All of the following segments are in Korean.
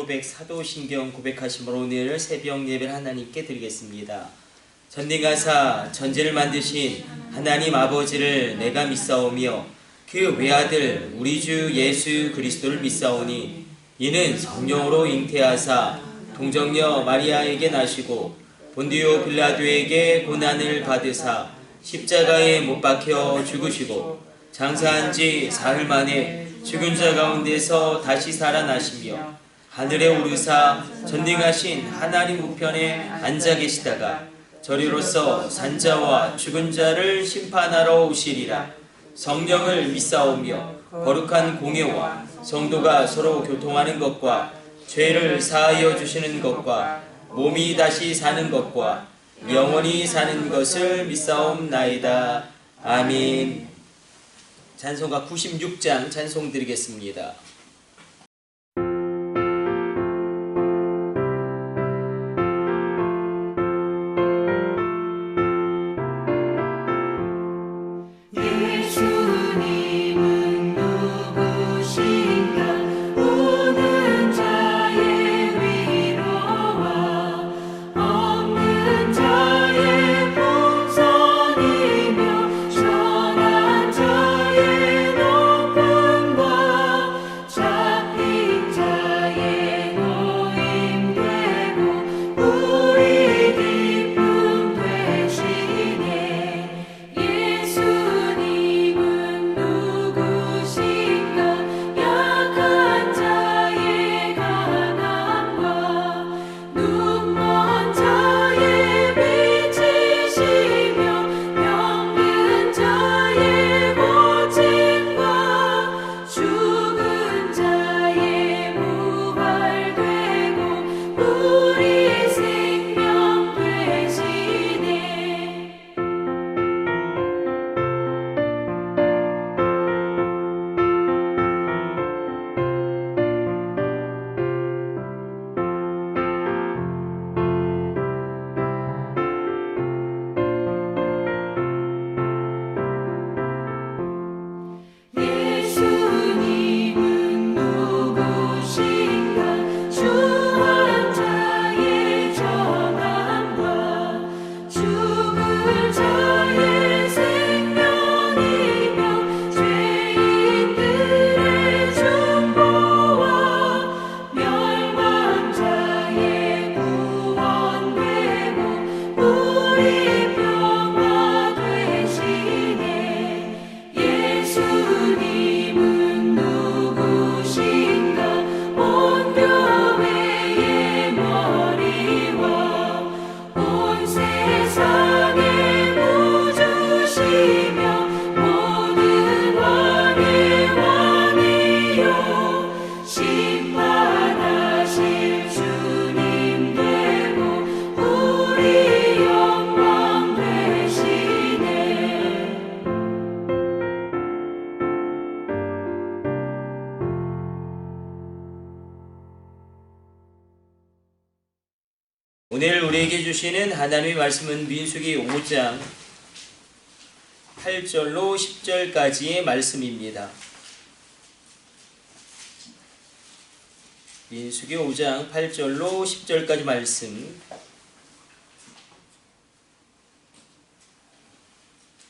고백 사도신경 고백하심으로 오늘 새벽 예배를 하나님께 드리겠습니다. 전능하사 전지를 만드신 하나님 아버지를 내가 믿사오며 그 외아들 우리 주 예수 그리스도를 믿사오니 이는 성령으로 잉태하사 동정녀 마리아에게 나시고 본디오 빌라도에게 고난을 받으사 십자가에 못 박혀 죽으시고 장사한 지 사흘 만에 죽은 자 가운데서 다시 살아나시며 하늘에 오르사 전능하신 하나님 우편에 앉아 계시다가 저리로서 산자와 죽은 자를 심판하러 오시리라. 성령을 믿사오며 거룩한 공예와 성도가 서로 교통하는 것과 죄를 사하여 주시는 것과 몸이 다시 사는 것과 영원히 사는 것을 믿사옵나이다. 아멘. 찬송가 96장 찬송 드리겠습니다. 오늘 우리에게 주시는 하나님의 말씀은 민수기 5장 8절로 10절까지의 말씀입니다. 민수기 5장 8절로 10절까지 말씀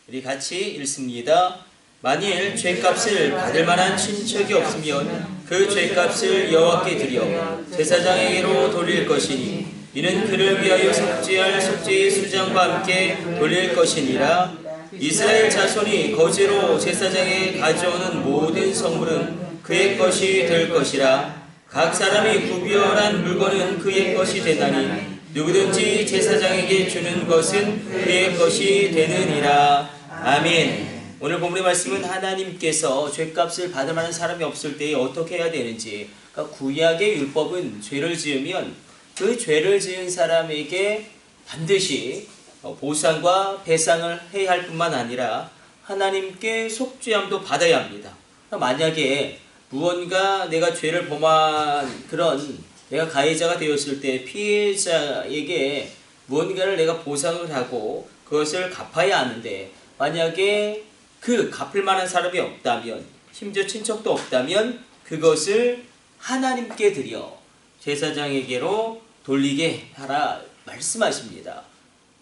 우리 같이 읽습니다. 만일 죄값을 받을 만한 친척이 없으면 그 죄값을 여호와께 드려 제사장에게로 돌릴 것이니 이는 그를 위하여 속죄할 속죄의 수장과 함께 돌릴 것이니라. 이스라엘 자손이 거제로 제사장에 가져오는 모든 성물은 그의 것이 될 것이라. 각 사람이 구별한 물건은 그의 것이 되나니 누구든지 제사장에게 주는 것은 그의 것이 되느니라. 아멘. 오늘 본문의 말씀은 하나님께서 죄값을 받을 만한 사람이 없을 때에 어떻게 해야 되는지, 그러니까 구약의 율법은 죄를 지으면 그 죄를 지은 사람에게 반드시 보상과 배상을 해야 할 뿐만 아니라 하나님께 속죄함도 받아야 합니다. 만약에 무언가 내가 죄를 범한 그런 내가 가해자가 되었을 때 피해자에게 무언가를 내가 보상을 하고 그것을 갚아야 하는데 만약에 그 갚을 만한 사람이 없다면 심지어 친척도 없다면 그것을 하나님께 드려 제사장에게로 돌리게 하라 말씀하십니다.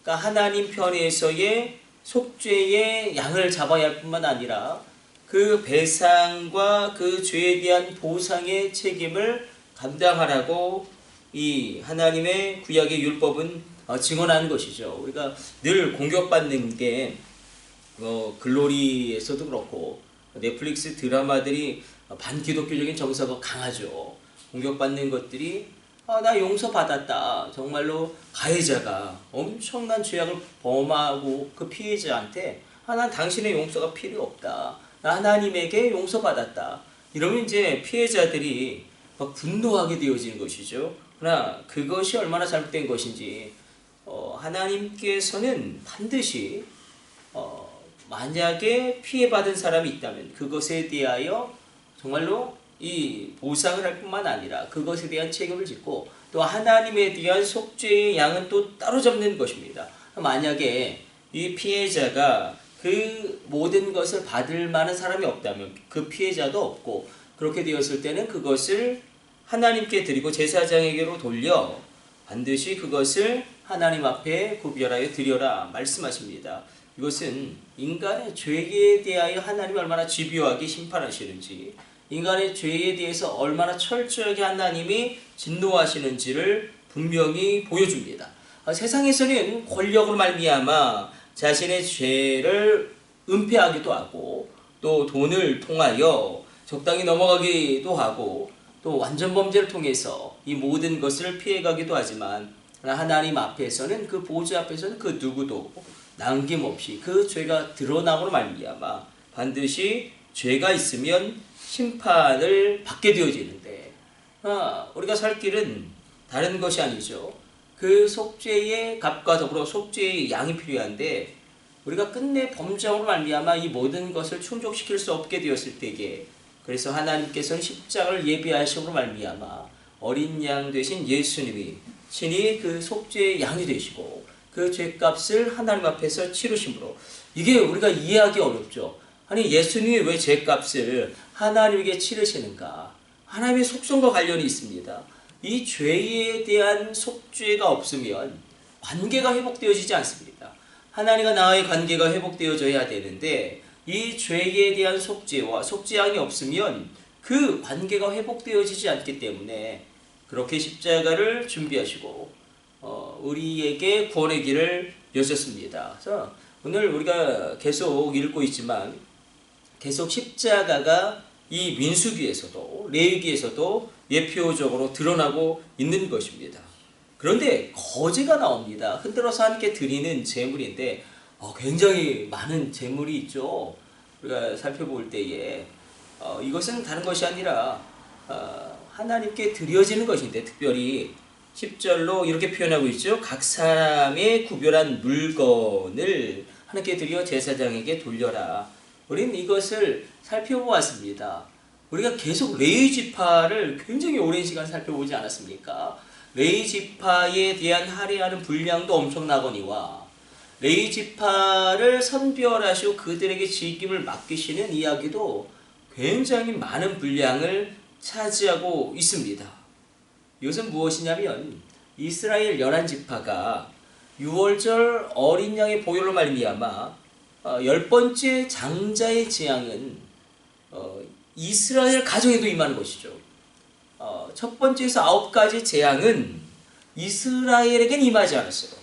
그러니까 하나님 편에서의 속죄의 양을 잡아야 할 뿐만 아니라 그 배상과 그 죄에 대한 보상의 책임을 감당하라고 이 하나님의 구약의 율법은 증언하는 것이죠. 우리가 늘 공격받는 게 글로리에서도 그렇고 넷플릭스 드라마들이 반기독교적인 정서가 강하죠. 공격받는 것들이 나 용서받았다. 정말로 가해자가 엄청난 죄악을 범하고 그 피해자한테 난 당신의 용서가 필요 없다. 나 하나님에게 용서받았다. 이러면 이제 피해자들이 막 분노하게 되어지는 것이죠. 그러나 그것이 얼마나 잘못된 것인지 하나님께서는 반드시 만약에 피해받은 사람이 있다면 그것에 대하여 정말로 이 보상을 할 뿐만 아니라 그것에 대한 책임을 짓고 또 하나님에 대한 속죄의 양은 또 따로 잡는 것입니다. 만약에 이 피해자가 그 모든 것을 받을 만한 사람이 없다면 그 피해자도 없고 그렇게 되었을 때는 그것을 하나님께 드리고 제사장에게로 돌려 반드시 그것을 하나님 앞에 구별하여 드려라 말씀하십니다. 이것은 인간의 죄에 대하여 하나님이 얼마나 집요하게 심판하시는지 인간의 죄에 대해서 얼마나 철저하게 하나님이 진노하시는지를 분명히 보여줍니다. 세상에서는 권력으로 말미암아 자신의 죄를 은폐하기도 하고 또 돈을 통하여 적당히 넘어가기도 하고 또 완전 범죄를 통해서 이 모든 것을 피해가기도 하지만 하나님 앞에서는 그 보좌 앞에서는 그 누구도 남김없이 그 죄가 드러남으로 말미암아 반드시 죄가 있으면 심판을 받게 되어지는데 우리가 살 길은 다른 것이 아니죠. 그 속죄의 값과 더불어 속죄의 양이 필요한데 우리가 끝내 범죄로 말미암아 이 모든 것을 충족시킬 수 없게 되었을 때에 그래서 하나님께서는 십자가를 예비하심으로 말미암아 어린 양 되신 예수님이 친히 그 속죄의 양이 되시고 그 죄값을 하나님 앞에서 치르심으로 이게 우리가 이해하기 어렵죠. 아니 예수님이 왜 죄값을 하나님에게 치르시는가? 하나님의 속성과 관련이 있습니다. 이 죄에 대한 속죄가 없으면 관계가 회복되어지지 않습니다. 하나님과 나와의 관계가 회복되어져야 되는데 이 죄에 대한 속죄와 속죄양이 없으면 그 관계가 회복되어지지 않기 때문에 그렇게 십자가를 준비하시고 우리에게 구원의 길을 여셨습니다. 그래서 오늘 우리가 계속 읽고 있지만 계속 십자가가 이 민수기에서도 레위기에서도 예표적으로 드러나고 있는 것입니다. 그런데 거제가 나옵니다. 흔들어서 함께 드리는 제물인데 굉장히 많은 제물이 있죠. 우리가 살펴볼 때에 이것은 다른 것이 아니라 하나님께 드려지는 것인데 특별히 10절로 이렇게 표현하고 있죠. 각 사람의 구별한 물건을 하나님께 드려 제사장에게 돌려라. 우리는 이것을 살펴보았습니다. 우리가 계속 레위지파를 굉장히 오랜 시간 살펴보지 않았습니까? 레위지파에 대한 할애하는 분량도 엄청나거니와 레위지파를 선별하시고 그들에게 직임을 맡기시는 이야기도 굉장히 많은 분량을 차지하고 있습니다. 이것은 무엇이냐면 이스라엘 11지파가 6월절 어린 양의 보혈로 말미암아 10번째 장자의 재앙은 이스라엘 가정에도 임하는 것이죠. 첫 번째에서 9가지 재앙은 이스라엘에게는 임하지 않았어요.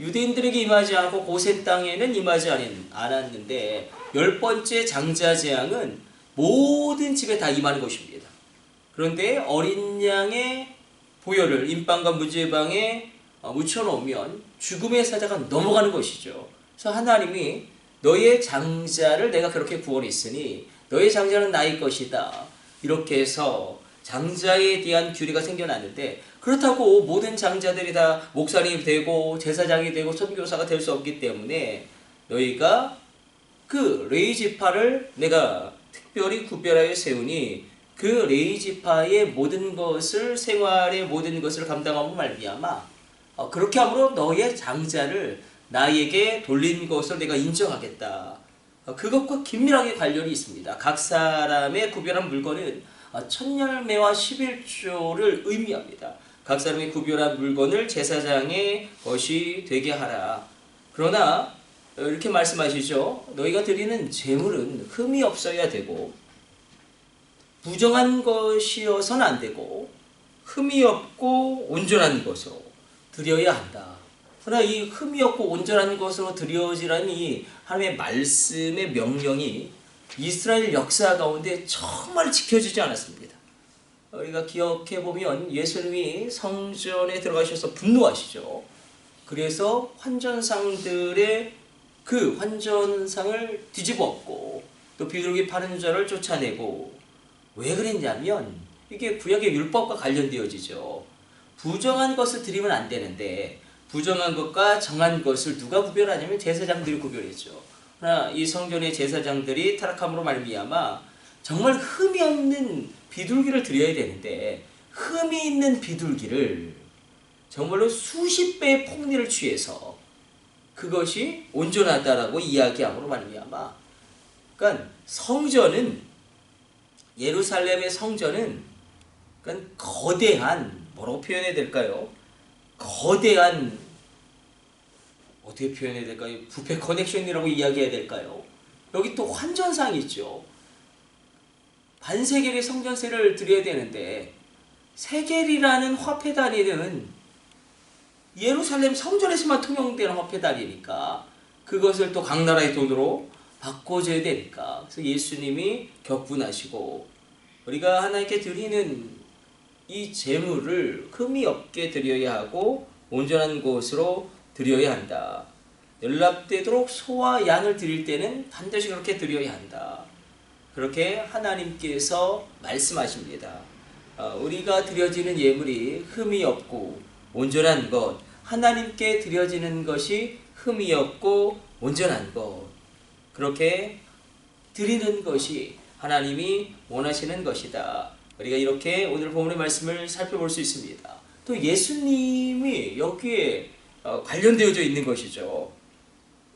유대인들에게 임하지 않고 고센 땅에는 임하지 않았는데 10번째 장자 재앙은 모든 집에 다 임하는 것입니다. 그런데 어린 양의 보혈을 임방과 무제방에 묻혀놓으면 죽음의 사자가 넘어가는 것이죠. 그래서 하나님이 너의 장자를 내가 그렇게 구원했으니 너의 장자는 나의 것이다. 이렇게 해서 장자에 대한 규례가 생겨났는데 그렇다고 모든 장자들이 다 목사님이 되고 제사장이 되고 선교사가 될 수 없기 때문에 너희가 그 레위지파를 내가 특별히 구별하여 세우니 그 레위지파의 모든 것을 생활의 모든 것을 감당하고 말미암아 그렇게 함으로 너의 장자를 나에게 돌린 것을 내가 인정하겠다. 그것과 긴밀하게 관련이 있습니다. 각 사람의 구별한 물건은 첫 열매와 11조를 의미합니다. 각 사람이 구별한 물건을 제사장의 것이 되게 하라. 그러나 이렇게 말씀하시죠. 너희가 드리는 제물은 흠이 없어야 되고 부정한 것이어서는 안 되고 흠이 없고 온전한 것으로 드려야 한다. 그러나 이 흠이 없고 온전한 것으로 드려지라는 이 하나님의 말씀의 명령이 이스라엘 역사 가운데 정말 지켜지지 않았습니다. 우리가 기억해보면 예수님이 성전에 들어가셔서 분노하시죠. 그래서 환전상들의 그 환전상을 뒤집었고 또 비둘기 파는 자를 쫓아내고 왜 그랬냐면 이게 구약의 율법과 관련되어지죠. 부정한 것을 드리면 안 되는데 부정한 것과 정한 것을 누가 구별하냐면 제사장들이 구별했죠. 그러나 이 성전의 제사장들이 타락함으로 말미암아 정말 흠이 없는 비둘기를 드려야 되는데 흠이 있는 비둘기를 정말로 수십 배의 폭리를 취해서 그것이 온전하다라고 이야기함으로 말미암아 그러니까 성전은 예루살렘의 성전은 그러니까 거대한 뭐라고 표현해야 될까요? 거대한 어떻게 표현해야 될까요? 부패 커넥션이라고 이야기해야 될까요? 여기 또 환전상이 있죠. 반세겔의 성전세를 드려야 되는데 세겔이라는 화폐 단위는 예루살렘 성전에서만 통용되는 화폐 단위니까 그것을 또 각 나라의 돈으로 바꿔줘야 되니까 그래서 예수님이 격분하시고 우리가 하나님께 드리는 이 제물을 흠이 없게 드려야 하고 온전한 곳으로 드려야 한다. 연락되도록 소와 양을 드릴 때는 반드시 그렇게 드려야 한다. 그렇게 하나님께서 말씀하십니다. 우리가 드려지는 예물이 흠이 없고 온전한 것, 하나님께 드려지는 것이 흠이 없고 온전한 것, 그렇게 드리는 것이 하나님이 원하시는 것이다. 우리가 이렇게 오늘 본문의 말씀을 살펴볼 수 있습니다. 또 예수님이 여기에 관련되어져 있는 것이죠.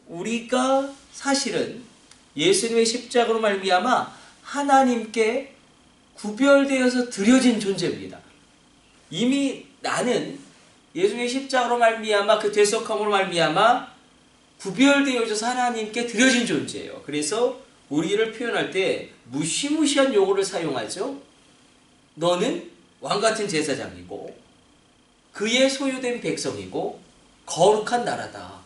우리가 사실은 예수님의 십자가로 말미암아 하나님께 구별되어서 드려진 존재입니다. 이미 나는 예수님의 십자가로 말미암아 그 대속함으로 말미암아 구별되어져서 하나님께 드려진 존재예요. 그래서 우리를 표현할 때 무시무시한 용어를 사용하죠. 너는 왕같은 제사장이고 그의 소유된 백성이고 거룩한 나라다.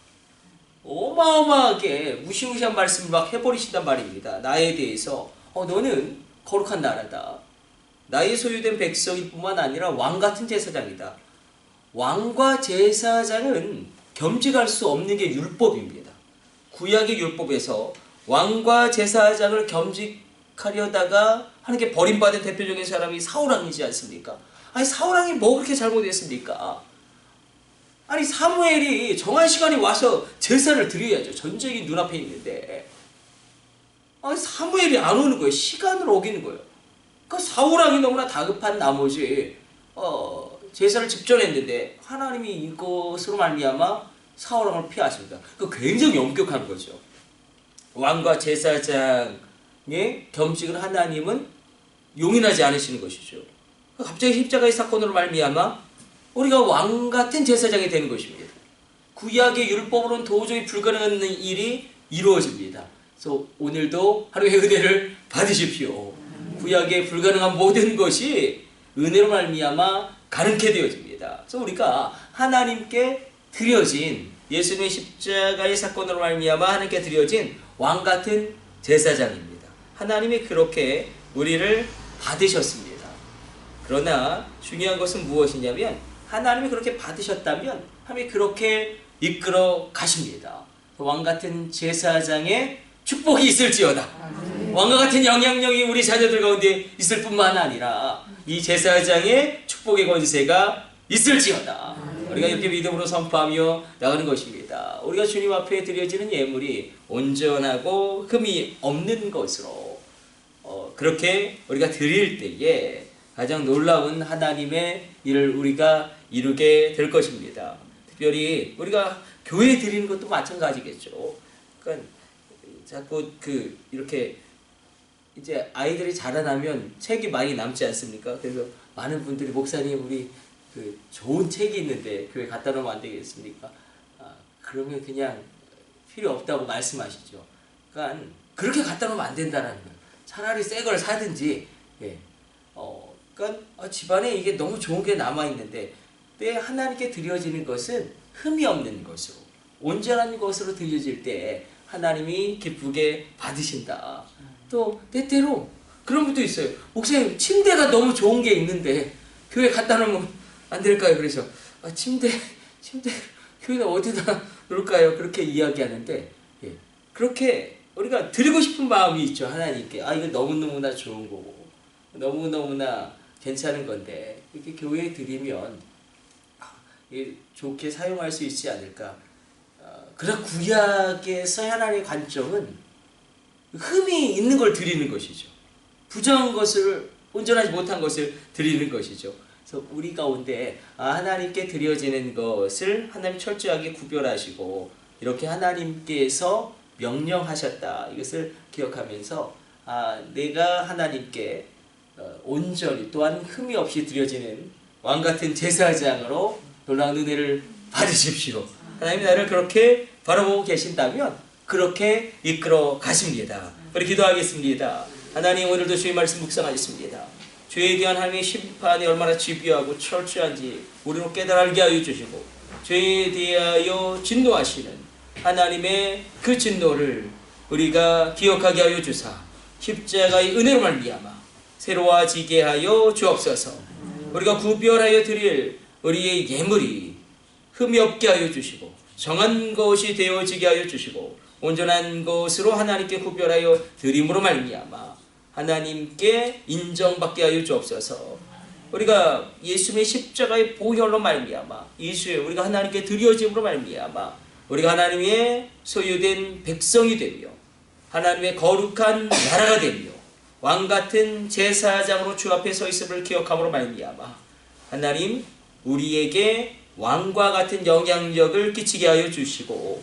어마어마하게 무시무시한 말씀을 막 해버리신단 말입니다. 나에 대해서 너는 거룩한 나라다. 나의 소유된 백성일 뿐만 아니라 왕같은 제사장이다. 왕과 제사장은 겸직할 수 없는 게 율법입니다. 구약의 율법에서 왕과 제사장을 겸직하려다가 하나님께 버림받은 대표적인 사람이 사울왕이지 않습니까? 아니 사울왕이 뭐 그렇게 잘못했습니까? 아니 사무엘이 정한 시간에 와서 제사를 드려야죠. 전쟁이 눈앞에 있는데 아니 사무엘이 안 오는 거예요. 시간을 어기는 거예요. 그 사울왕이 너무나 다급한 나머지 제사를 집전했는데 하나님이 이것으로 말미암아 사울왕을 피하십니다. 그 굉장히 엄격한 거죠. 왕과 제사장의 겸직을 하나님은 용인하지 않으시는 것이죠. 갑자기 십자가의 사건으로 말미암아 우리가 왕같은 제사장이 되는 것입니다. 구약의 율법으로는 도저히 불가능한 일이 이루어집니다. 그래서 오늘도 하나님의 은혜를 받으십시오. 구약의 불가능한 모든 것이 은혜로 말미암아 가능케 되어집니다. 그래서 우리가 하나님께 드려진 예수님의 십자가의 사건으로 말미암아 하나님께 드려진 왕같은 제사장입니다. 하나님이 그렇게 우리를 받으셨습니다. 그러나 중요한 것은 무엇이냐면 하나님이 그렇게 받으셨다면 하나님이 그렇게 이끌어 가십니다. 왕같은 제사장의 축복이 있을지어다. 왕과 같은 영향력이 우리 자녀들 가운데 있을 뿐만 아니라 이 제사장의 축복의 권세가 있을지어다. 우리가 이렇게 믿음으로 선포하며 나가는 것입니다. 우리가 주님 앞에 드려지는 예물이 온전하고 흠이 없는 것으로 그렇게 우리가 드릴 때에 가장 놀라운 하나님의 일을 우리가 이루게 될 것입니다. 특별히 우리가 교회에 드리는 것도 마찬가지겠죠. 그러니까 자꾸 이렇게 이제 아이들이 자라나면 책이 많이 남지 않습니까? 그래서 많은 분들이 목사님 우리 그 좋은 책이 있는데 교회 갖다 놓으면 안 되겠습니까? 그러면 그냥 필요 없다고 말씀하시죠. 그러니까 그렇게 갖다 놓으면 안 된다는 거예요. 차라리 새 걸 사든지. 예. 그러니까 집안에 이게 너무 좋은 게 남아 있는데 때 하나님께 드려지는 것은 흠이 없는 것으로 온전한 것으로 드려질 때 하나님이 기쁘게 받으신다. 또 때때로 그런 분도 있어요. 목사님 침대가 너무 좋은 게 있는데 교회 갖다 놓으면 안 될까요? 그래서 침대 교회는 어디다 놓을까요? 그렇게 이야기하는데 예. 그렇게 우리가 드리고 싶은 마음이 있죠. 하나님께 이거 너무너무나 좋은 거고 너무너무나 괜찮은 건데 이렇게 교회에 드리면 좋게 사용할 수 있지 않을까. 그러나 구약에서 하나님의 관점은 흠이 있는 걸 드리는 것이죠. 부정한 것을 온전하지 못한 것을 드리는 것이죠. 그래서 우리 가운데 하나님께 드려지는 것을 하나님 철저하게 구별하시고 이렇게 하나님께서 명령하셨다. 이것을 기억하면서 내가 하나님께 온전히 또한 흠이 없이 드려지는 왕같은 제사장으로 놀라운 은혜를 받으십시오. 하나님이 나를 그렇게 바라보고 계신다면 그렇게 이끌어 가십니다. 우리 기도하겠습니다. 하나님 오늘도 주의 말씀 묵상하겠습니다. 죄에 대한 하나님의 심판이 얼마나 집요하고 철저한지 우리로 깨달아 알게 하여 주시고 죄에 대하여 진노하시는 하나님의 그 진노를 우리가 기억하게 하여 주사 십자가의 은혜로 말미암아 새로워지게 하여 주옵소서. 우리가 구별하여 드릴 우리의 예물이 흠이 없게 하여 주시고 정한 것이 되어지게 하여 주시고 온전한 것으로 하나님께 구별하여 드림으로 말미암아 하나님께 인정받게 하여 주옵소서. 우리가 예수님의 십자가의 보혈로 말미암아 이수에 우리가 하나님께 드려짐으로 말미암아 우리가 하나님의 소유된 백성이 되며 하나님의 거룩한 나라가 되며 왕같은 제사장으로 주 앞에 서 있음을 기억함으로 말미암아 하나님 우리에게 왕과 같은 영향력을 끼치게 하여 주시고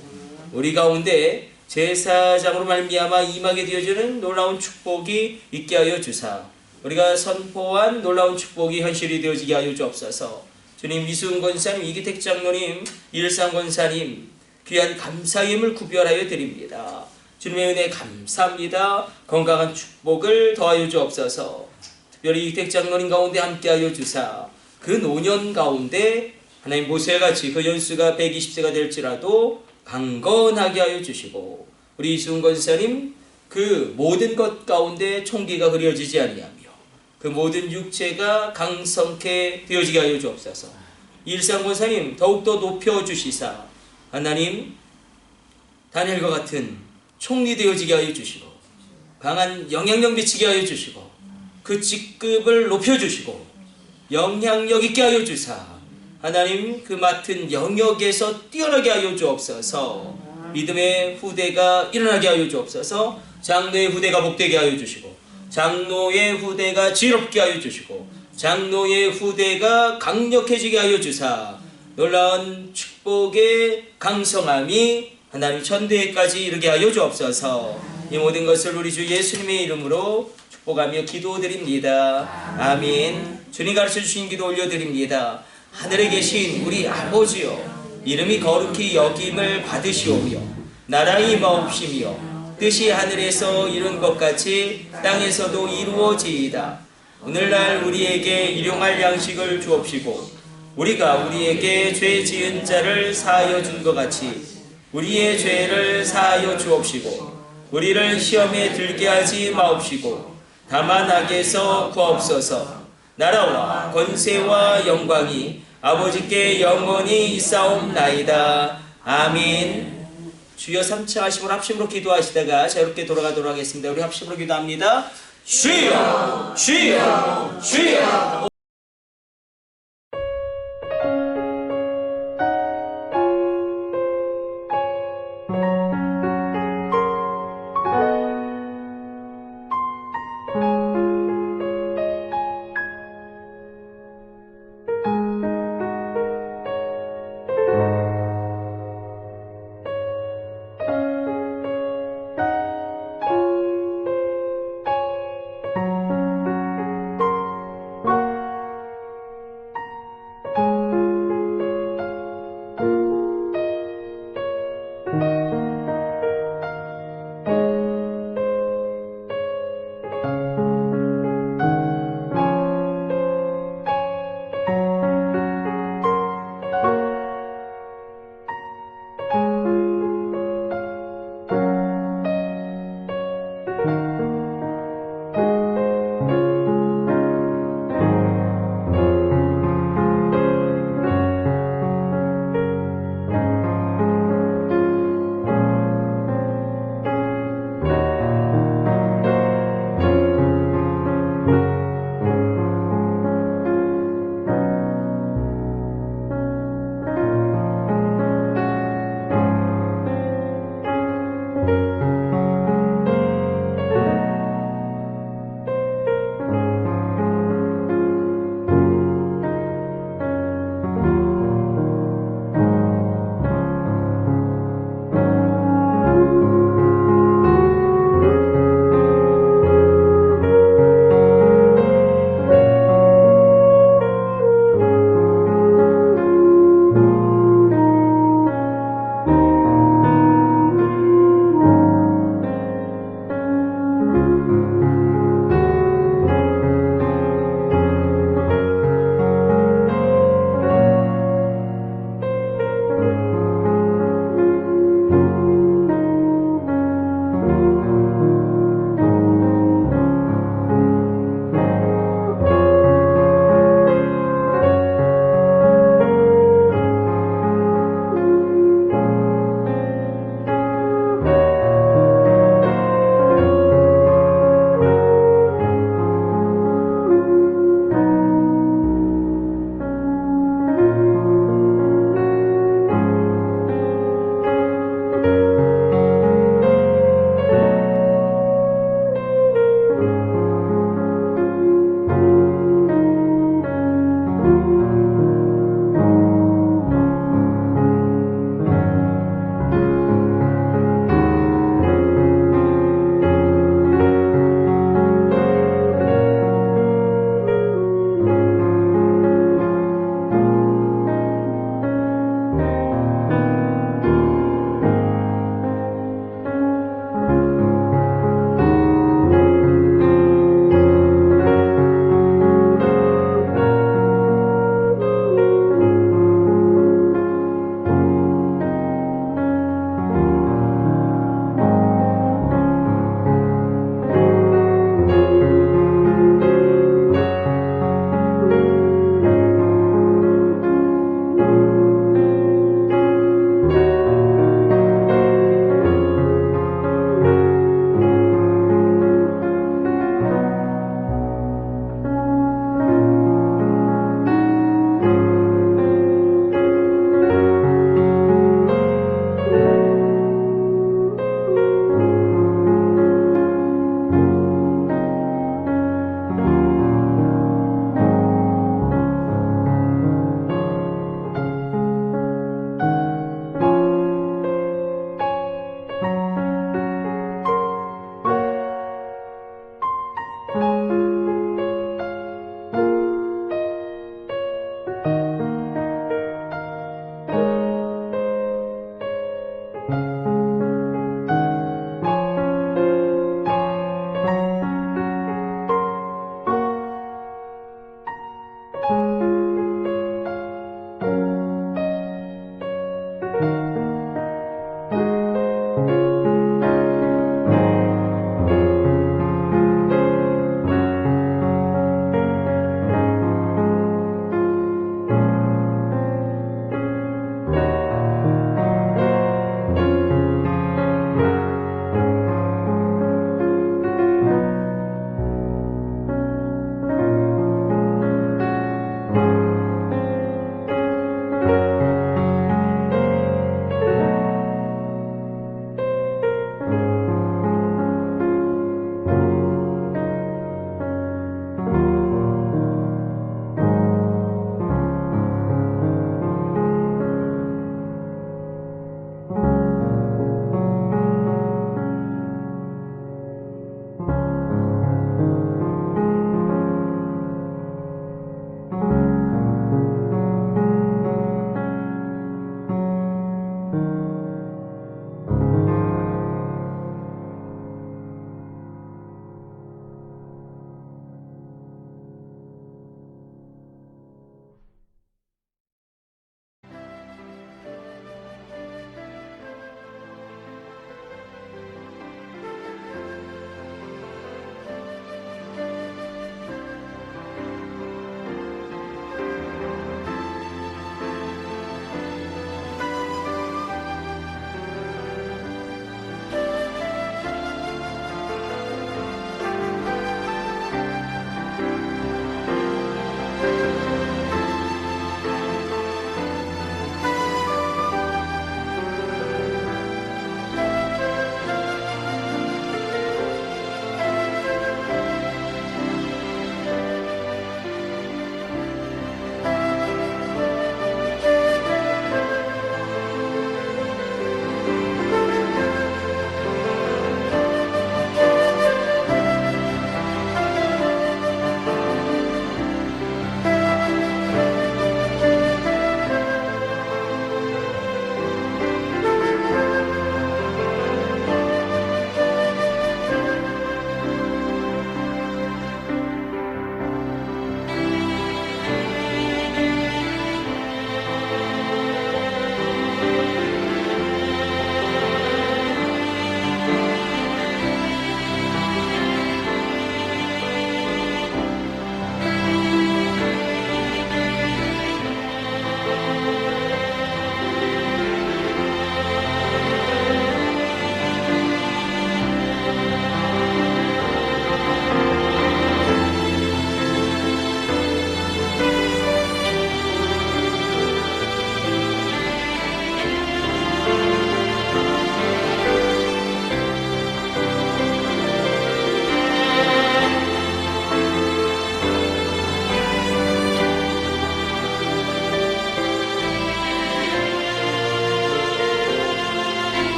우리 가운데 제사장으로 말미암아 임하게 되어지는 놀라운 축복이 있게 하여 주사 우리가 선포한 놀라운 축복이 현실이 되어지게 하여 주옵소서. 주님 이수은 권사님 이기택 장로님 일상 권사님 귀한 감사임을 구별하여 드립니다. 주님의 은혜 감사합니다. 건강한 축복을 더하여 주옵소서. 특별히 이기택 장로님 가운데 함께하여 주사 그 노년 가운데 하나님 모세같이 그 연수가 120세가 될지라도 강건하게 하여 주시고 우리 이수은 권사님 그 모든 것 가운데 총기가 흐려지지 아니하며 그 모든 육체가 강성케 되어지게 하여 주옵소서. 일상 권사님 더욱더 높여주시사 하나님 다니엘과 같은 총리 되어지게 하여 주시고 강한 영향력 미치게 하여 주시고 그 직급을 높여주시고 영향력 있게 하여 주사 하나님 그 맡은 영역에서 뛰어나게 하여 주옵소서. 믿음의 후대가 일어나게 하여 주옵소서. 장로의 후대가 복되게 하여 주시고 장로의 후대가 지혜롭게 하여 주시고 장로의 후대가 강력해지게 하여 주사 놀라운 축복의 강성함이 하나님 천대까지 이르게 하여 주옵소서. 이 모든 것을 우리 주 예수님의 이름으로 축복하며 기도드립니다. 아멘. 주님 가르쳐 주신 기도 올려드립니다. 하늘에 계신 우리 아버지여 이름이 거룩히 여김을 받으시오며 나라의 임하옵시며 뜻이 하늘에서 이룬 것 같이 땅에서도 이루어지이다. 오늘날 우리에게 일용할 양식을 주옵시고 우리가 우리에게 죄 지은 자를 사하여 준 것 같이 우리의 죄를 사하여 주옵시고 우리를 시험에 들게 하지 마옵시고 다만 악에서 구하옵소서. 나라와 권세와 영광이 아버지께 영원히 있사옵나이다. 아멘. 주여 3차 하심으로 합심으로 기도하시다가 자유롭게 돌아가도록 하겠습니다. 우리 합심으로 기도합니다. 주여 주여 주여.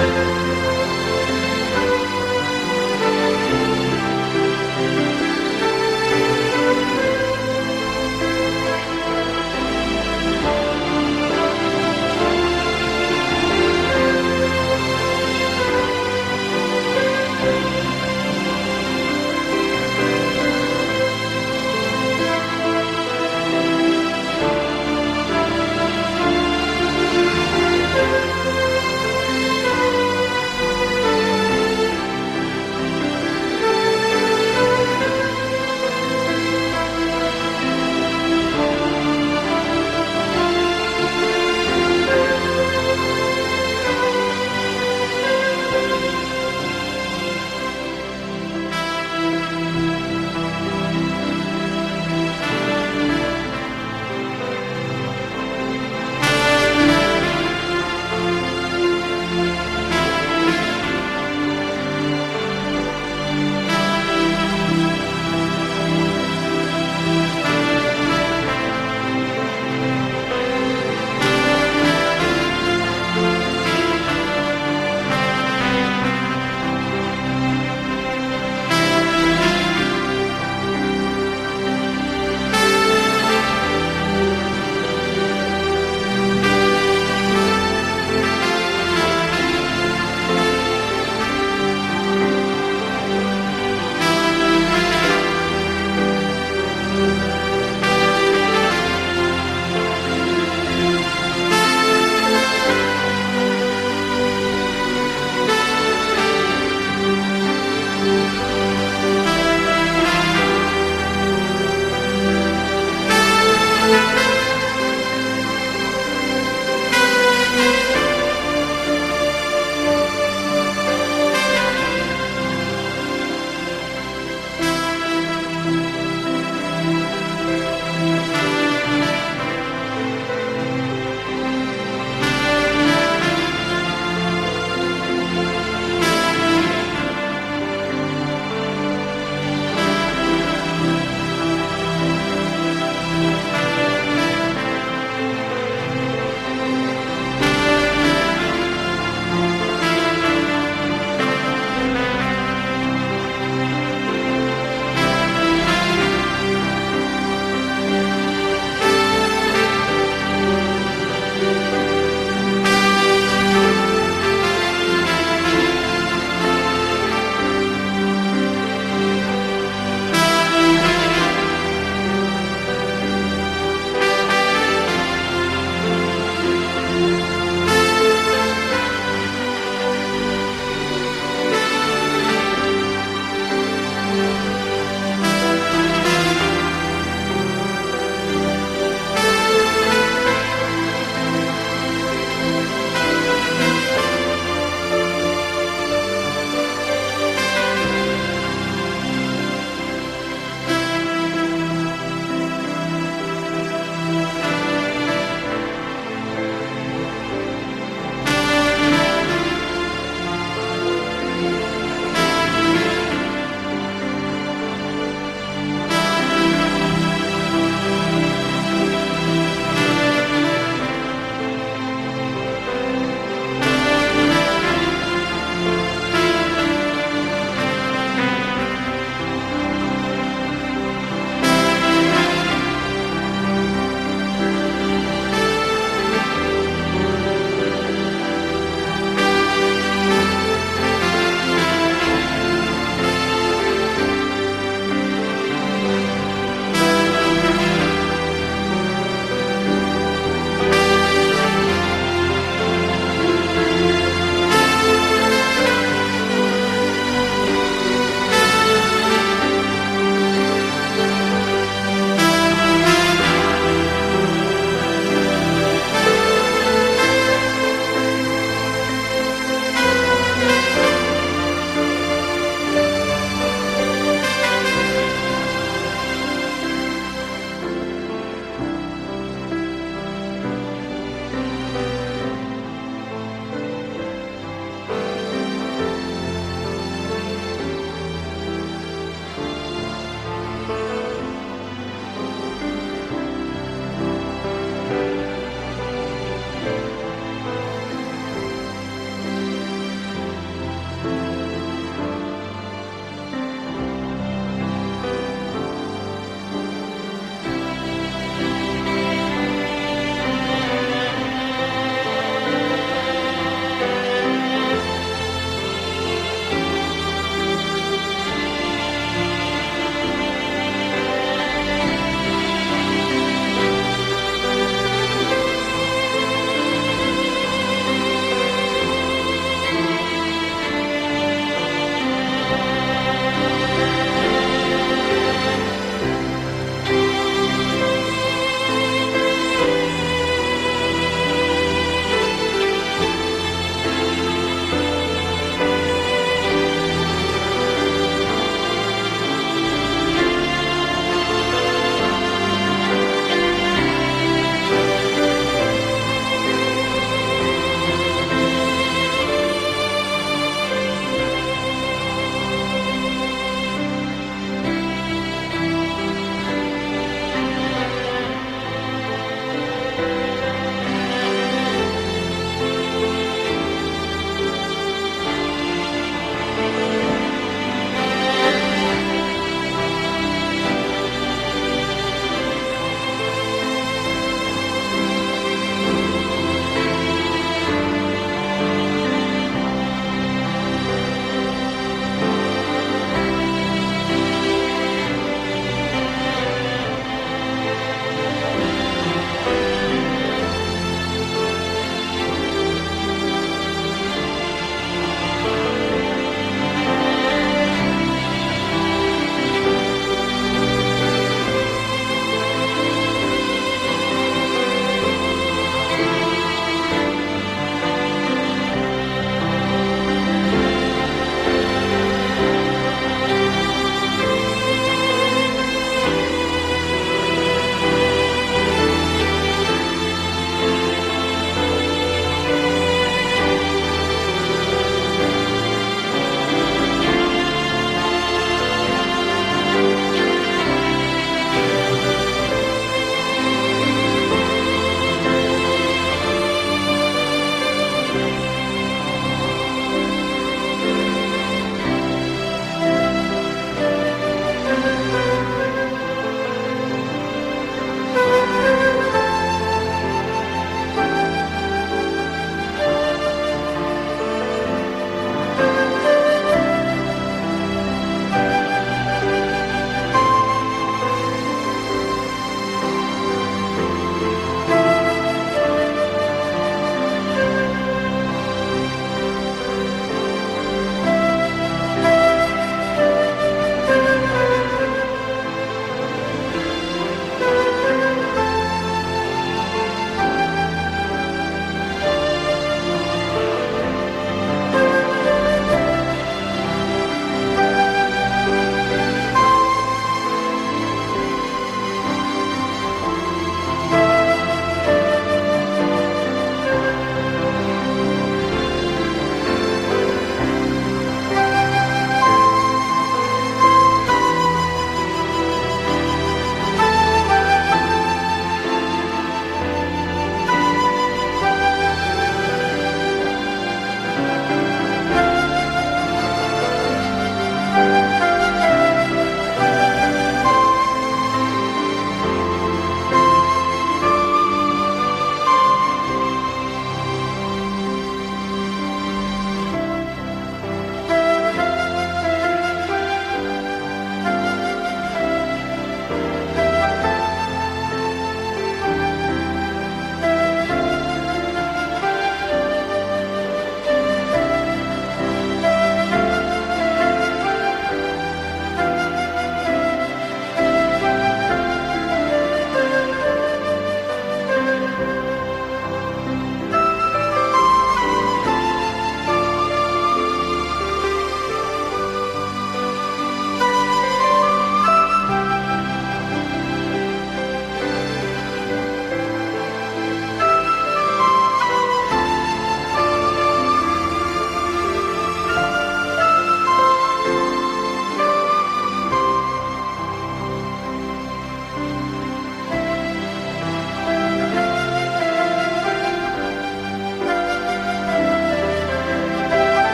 아멘.